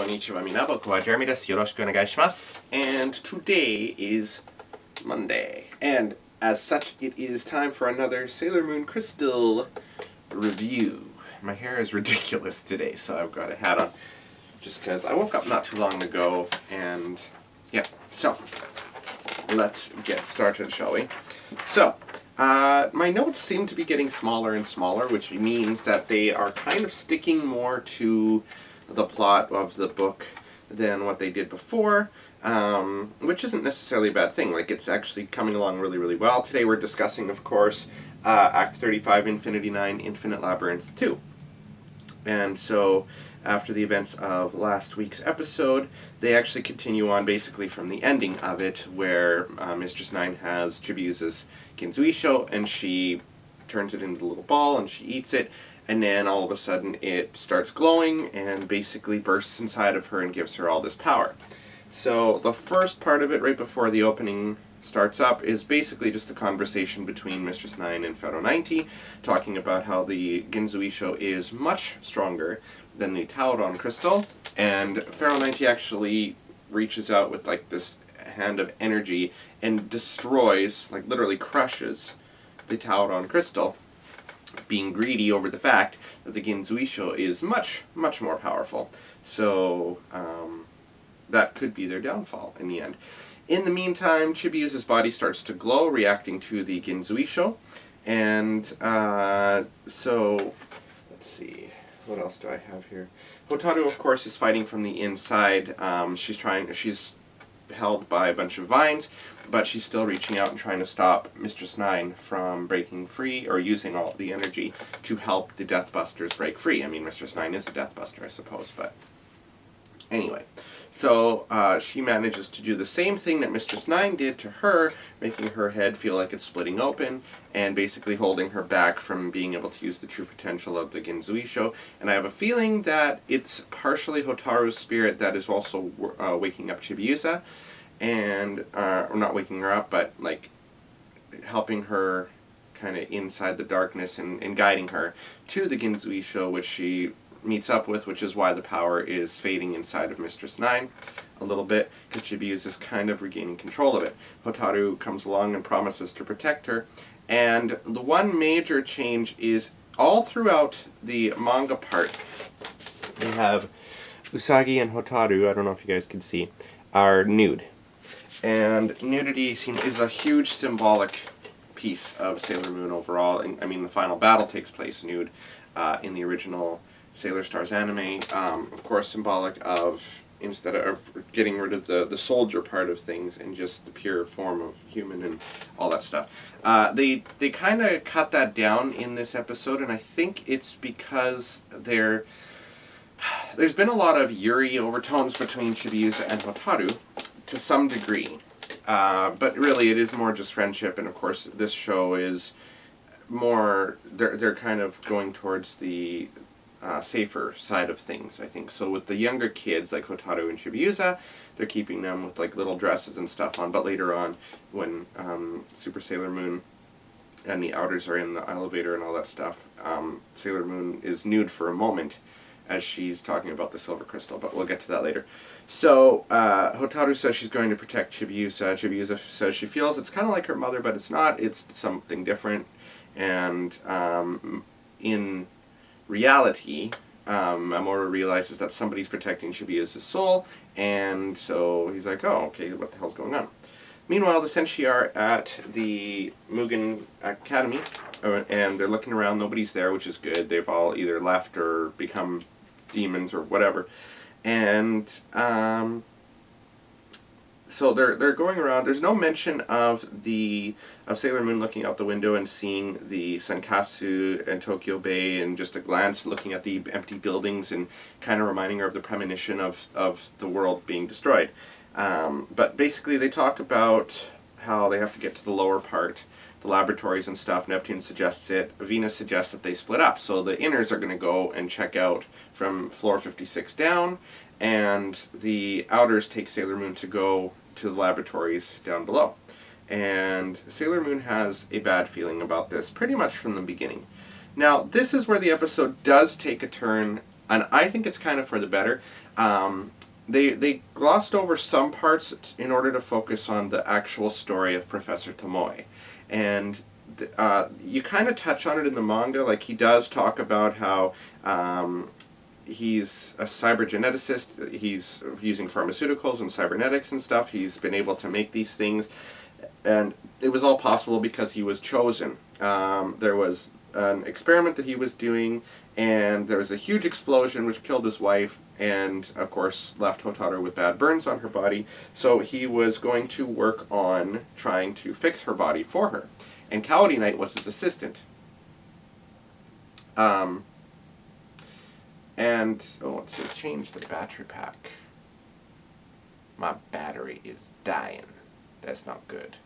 Konnichiwa mina, boku wa Jeremy desu. Yoroshiku onegaishimasu. And today is Monday. And as such, it is time for another Sailor Moon Crystal review. My hair is ridiculous today, so I've got a hat on. Just because I woke up not too long ago, and yeah. So, let's get started, shall we? So, my notes seem to be getting smaller and smaller, which means that they are kind of sticking more to the plot of the book than what they did before, which isn't necessarily a bad thing. Like, it's actually coming along really, really well. Today we're discussing, of course, Act 35, Infinity 9, Infinite Labyrinth 2. And so, after the events of last week's episode, they actually continue on basically from the ending of it, where Mistress 9 has Chibiusa's Ginzuisho, and she turns it into a little ball, and she eats it, and then all of a sudden it starts glowing, and basically bursts inside of her and gives her all this power. So, the first part of it, right before the opening starts up, is basically just a conversation between Mistress 9 and Pharaoh 90, talking about how the Ginzuisho is much stronger than the Taoron crystal, and Pharaoh 90 actually reaches out with like this hand of energy and destroys, like literally crushes, the Taoron crystal, being greedy over the fact that the Ginzuisho is much, much more powerful. So, that could be their downfall in the end. In the meantime, Chibiusa's body starts to glow, reacting to the Ginzuisho, and so, let's see, what else do I have here? Hotaru, of course, is fighting from the inside. She's held by a bunch of vines, but she's still reaching out and trying to stop Mistress 9 from breaking free, or using all the energy to help the Deathbusters break free. I mean, Mistress 9 is a Deathbuster, I suppose, but anyway. So, she manages to do the same thing that Mistress 9 did to her, making her head feel like it's splitting open, and basically holding her back from being able to use the true potential of the Ginzuisho. And I have a feeling that it's partially Hotaru's spirit that is also waking up Chibiusa, and, or not waking her up, but, like, helping her kind of inside the darkness and guiding her to the Ginzuisho, which she meets up with, which is why the power is fading inside of Mistress 9 a little bit, because Chibiusa is kind of regaining control of it. Hotaru comes along and promises to protect her, and the one major change is all throughout the manga part. They have Usagi and Hotaru, I don't know if you guys can see, are nude. And nudity is a huge symbolic piece of Sailor Moon overall. And, I mean, the final battle takes place nude in the original Sailor Stars anime, of course symbolic of, instead of getting rid of the soldier part of things and just the pure form of human and all that stuff. They kind of cut that down in this episode, and I think it's because there's been a lot of Yuri overtones between Chibiusa and Hotaru, to some degree. But really it is more just friendship, and of course this show is more, they're kind of going towards the safer side of things, I think. So with the younger kids, like Hotaru and Chibiusa, they're keeping them with like little dresses and stuff on, but later on, when Super Sailor Moon and the Outers are in the elevator and all that stuff, Sailor Moon is nude for a moment as she's talking about the silver crystal, but we'll get to that later. So, Hotaru says she's going to protect Chibiusa. Chibiusa says she feels it's kind of like her mother, but it's not, it's something different, and in reality, Mamoru realizes that somebody's protecting Chibiusa's soul, and so he's like, oh, okay, what the hell's going on? Meanwhile, the Senshi are at the Mugen Academy, and they're looking around, nobody's there, which is good. They've all either left or become demons or whatever. And so they're going around. There's no mention of Sailor Moon looking out the window and seeing the Sankasu and Tokyo Bay, and just a glance looking at the empty buildings and kind of reminding her of the premonition of the world being destroyed. But basically they talk about how they have to get to the lower part, the laboratories and stuff. Neptune suggests it. Venus suggests that they split up. So the inners are going to go and check out from floor 56 down, and the outers take Sailor Moon to go to the laboratories down below. And Sailor Moon has a bad feeling about this pretty much from the beginning. Now, this is where the episode does take a turn And I think it's kind of for the better. They glossed over some parts in order to focus on the actual story of Professor Tomoe. And you kind of touch on it in the manga. Like, he does talk about how he's a cybergeneticist. He's using pharmaceuticals and cybernetics and stuff. He's been able to make these things. And it was all possible because he was chosen. There was an experiment that he was doing, and there was a huge explosion which killed his wife, and of course left Hotaru with bad burns on her body. So he was going to work on trying to fix her body for her. And Kaorinite was his assistant. And, let's just change the battery pack. My battery is dying. That's not good.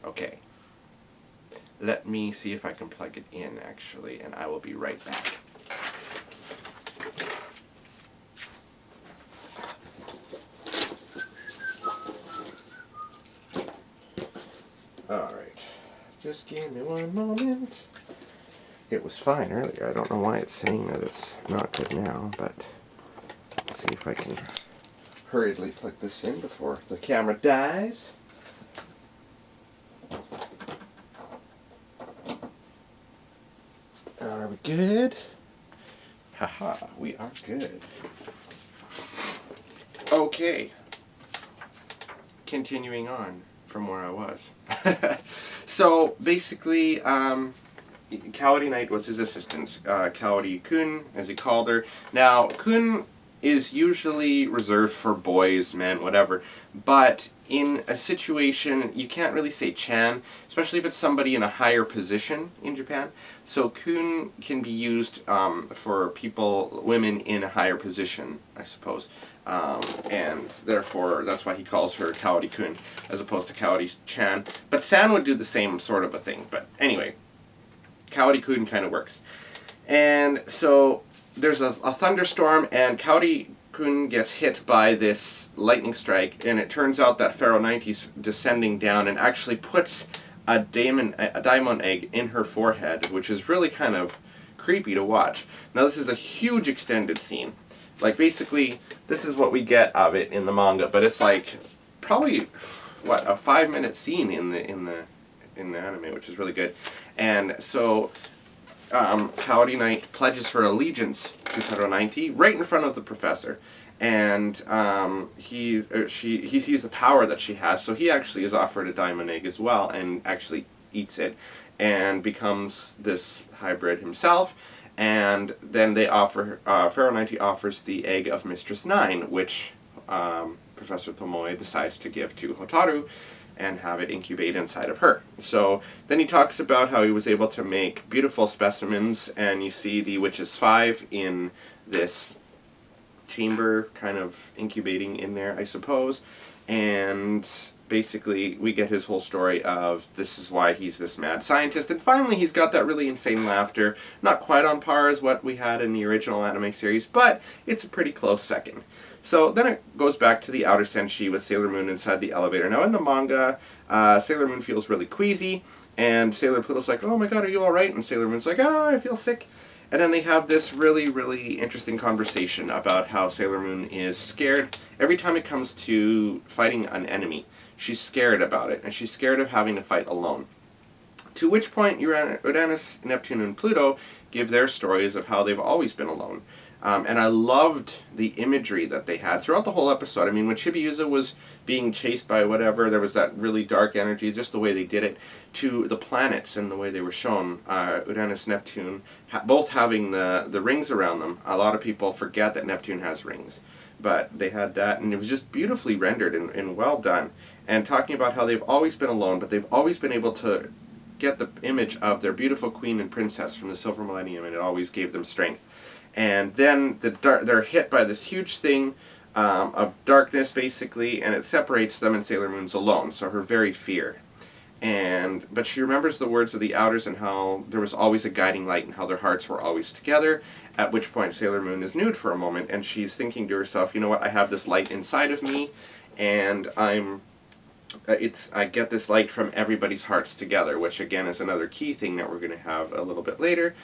Okay. Let me see if I can plug it in, actually, and I will be right back. Alright. Just give me one moment. It was fine earlier. I don't know why it's saying that it's not good now, but let's see if I can hurriedly plug this in before the camera dies. Are we good? Haha, we are good. Okay. Continuing on from where I was. So, basically, Kaorinite was his assistant. Kaori-kun, as he called her. Now, kun is usually reserved for boys, men, whatever. But in a situation, you can't really say chan, especially if it's somebody in a higher position in Japan. So kun can be used for people, women in a higher position, I suppose. And therefore, that's why he calls her Kaori-kun, as opposed to Kaori-chan. But san would do the same sort of a thing. But anyway, Kaori-kun kind of works. And so there's a thunderstorm, and Kaori-kun gets hit by this lightning strike, and it turns out that Pharaoh 90's descending down and actually puts a diamond egg in her forehead, which is really kind of creepy to watch. Now, this is a huge extended scene. Like, basically, this is what we get of it in the manga, but it's like probably what, a 5-minute scene in the anime, which is really good. And so Kaorinite pledges her allegiance to Pharaoh 90 right in front of the professor. And he sees the power that she has, so he actually is offered a diamond egg as well, and actually eats it, and becomes this hybrid himself. And then they offer, Pharaoh 90 offers the egg of Mistress 9, which Professor Tomoe decides to give to Hotaru, and have it incubate inside of her. So then he talks about how he was able to make beautiful specimens, and you see the Witch's 5 in this chamber kind of incubating in there, I suppose. And basically we get his whole story of this is why he's this mad scientist. And finally he's got that really insane laughter. Not quite on par as what we had in the original anime series, but it's a pretty close second. So then it goes back to the outer senshi with Sailor Moon inside the elevator. Now in the manga, Sailor Moon feels really queasy, and Sailor Pluto's like, oh my god, are you alright? And Sailor Moon's like, oh, I feel sick. And then they have this really, really interesting conversation about how Sailor Moon is scared every time it comes to fighting an enemy. She's scared about it, and she's scared of having to fight alone. To which point Uranus, Neptune, and Pluto give their stories of how they've always been alone. And I loved the imagery that they had throughout the whole episode. I mean, when Chibiusa was being chased by whatever, there was that really dark energy, just the way they did it, to the planets and the way they were shown. Uranus, Neptune, both having the rings around them. A lot of people forget that Neptune has rings. But they had that, and it was just beautifully rendered and well done. And talking about how they've always been alone, but they've always been able to get the image of their beautiful queen and princess from the Silver Millennium, and it always gave them strength. And then they're hit by this huge thing of darkness, basically, and it separates them, and Sailor Moon's alone, so her very fear. But she remembers the words of the Outers and how there was always a guiding light and how their hearts were always together, at which point Sailor Moon is nude for a moment, and she's thinking to herself, you know what, I have this light inside of me, and I get this light from everybody's hearts together, which again is another key thing that we're going to have a little bit later.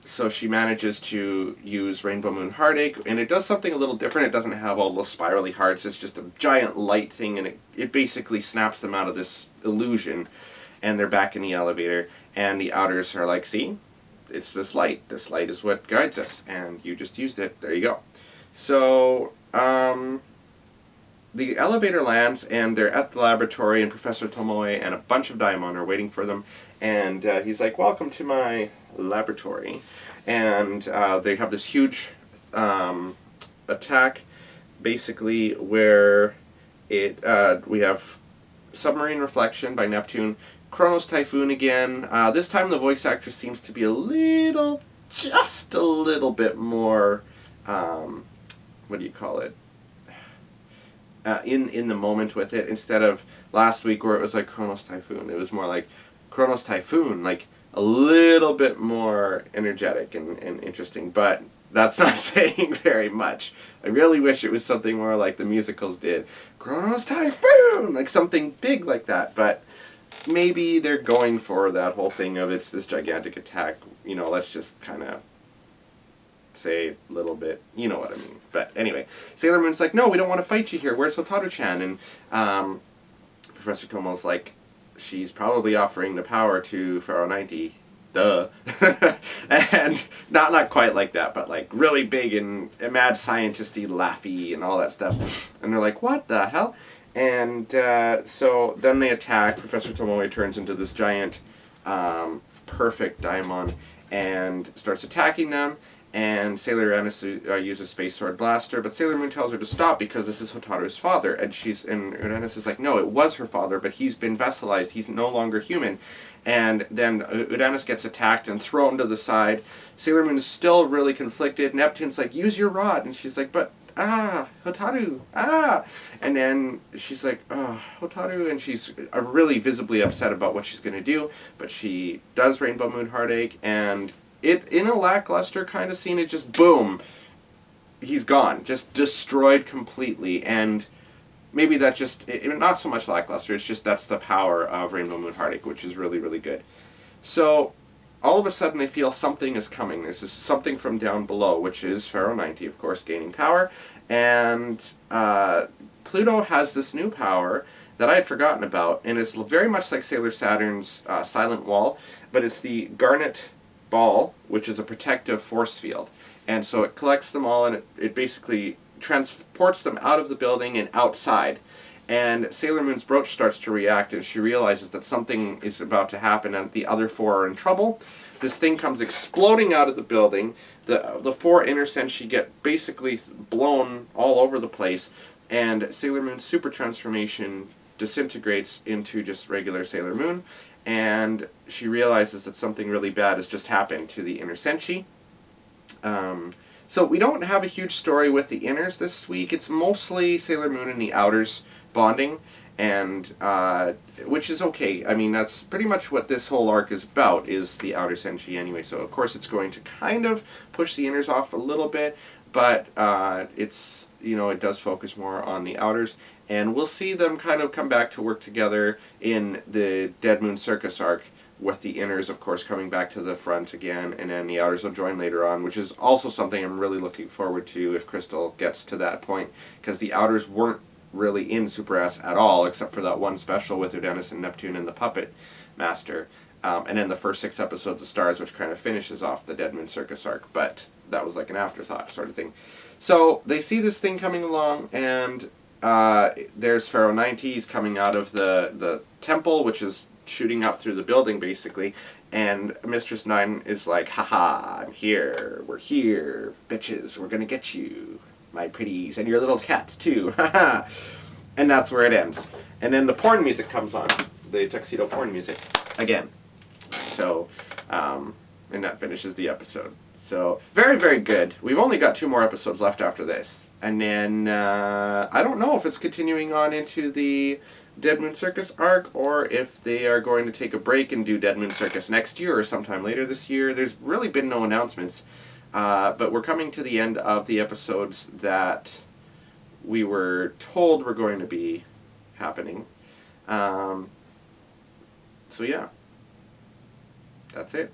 So she manages to use Rainbow Moon Heartache, and it does something a little different. It doesn't have all those spirally hearts. It's just a giant light thing, and it basically snaps them out of this illusion, and they're back in the elevator, and the outers are like, see? It's this light. This light is what guides us, and you just used it. There you go. So, the elevator lands, and they're at the laboratory, and Professor Tomoe and a bunch of Daimon are waiting for them, and he's like, welcome to my laboratory. And they have this huge attack, basically, where we have Submarine Reflection by Neptune, Chronos Typhoon again. This time the voice actress seems to be just a little bit more, what do you call it? In the moment with it, instead of last week where it was like Chronos Typhoon. It was more like Chronos Typhoon, like a little bit more energetic and interesting, but that's not saying very much. I really wish it was something more like the musicals did. Chronos Typhoon! Like something big like that, but maybe they're going for that whole thing of it's this gigantic attack. You know, let's just kind of say a little bit, you know what I mean. But anyway, Sailor Moon's like, no, we don't want to fight you here. Where's Hotaru-chan? And Professor Tomoe's like, she's probably offering the power to Pharaoh 90. Duh. And not quite like that, but like really big and mad scientisty, laughy, and all that stuff. And they're like, what the hell? And so then they attack. Professor Tomoe turns into this giant, perfect Daimon and starts attacking them. And Sailor Uranus uses Space Sword Blaster, but Sailor Moon tells her to stop because this is Hotaru's father. And Uranus is like, no, it was her father, but he's been vesselized. He's no longer human. And then Uranus gets attacked and thrown to the side. Sailor Moon is still really conflicted. Neptune's like, use your rod. And she's like, but, Hotaru, And then she's like, oh, Hotaru. And she's really visibly upset about what she's going to do. But she does Rainbow Moon Heartache, and in a lackluster kind of scene, it just, boom, he's gone. Just destroyed completely. And maybe that's just, not so much lackluster, it's just that's the power of Rainbow Moon Heartache, which is really, really good. So, all of a sudden they feel something is coming. This is something from down below, which is Pharaoh 90, of course, gaining power. And Pluto has this new power that I had forgotten about, and it's very much like Sailor Saturn's Silent Wall, but it's the Garnet Ball, which is a protective force field. And so it collects them all, and it basically transports them out of the building and outside. And Sailor Moon's brooch starts to react, and she realizes that something is about to happen and the other four are in trouble. This thing comes exploding out of the building. The four inner senshi get basically blown all over the place, and Sailor Moon's super transformation disintegrates into just regular Sailor Moon, and she realizes that something really bad has just happened to the inner senshi. So we don't have a huge story with the inners this week. It's mostly Sailor Moon and the outers bonding, and which is okay. I mean, that's pretty much what this whole arc is about, is the outer senshi anyway. So of course it's going to kind of push the inners off a little bit, but it's, you know, it does focus more on the outers, and we'll see them kind of come back to work together in the Dead Moon Circus arc, with the inners, of course, coming back to the front again, and then the outers will join later on, which is also something I'm really looking forward to if Crystal gets to that point, because the outers weren't really in Super S at all, except for that one special with Uranus and Neptune and the Puppet Master, and then the first 6 episodes of Stars, which kind of finishes off the Dead Moon Circus arc, but that was like an afterthought sort of thing. So they see this thing coming along, and there's Pharaoh 90, he's coming out of the temple, which is shooting up through the building, basically, and Mistress Nine is like, haha, I'm here, we're here, bitches, we're gonna get you, my pretties, and your little cats, too, haha, and that's where it ends. And then the porn music comes on, the tuxedo porn music, again, so, and that finishes the episode. So, very, very good. We've only got 2 more episodes left after this, and then, I don't know if it's continuing on into the Dead Moon Circus arc, or if they are going to take a break and do Dead Moon Circus next year or sometime later this year. There's really been no announcements, but we're coming to the end of the episodes that we were told were going to be happening. So yeah. That's it.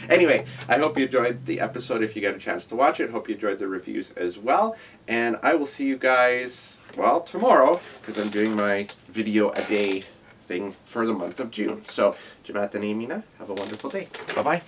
Anyway, I hope you enjoyed the episode if you get a chance to watch it. Hope you enjoyed the reviews as well. And I will see you guys, well, tomorrow, because I'm doing my video a day thing for the month of June. So, Jamata Mina, have a wonderful day. Bye-bye.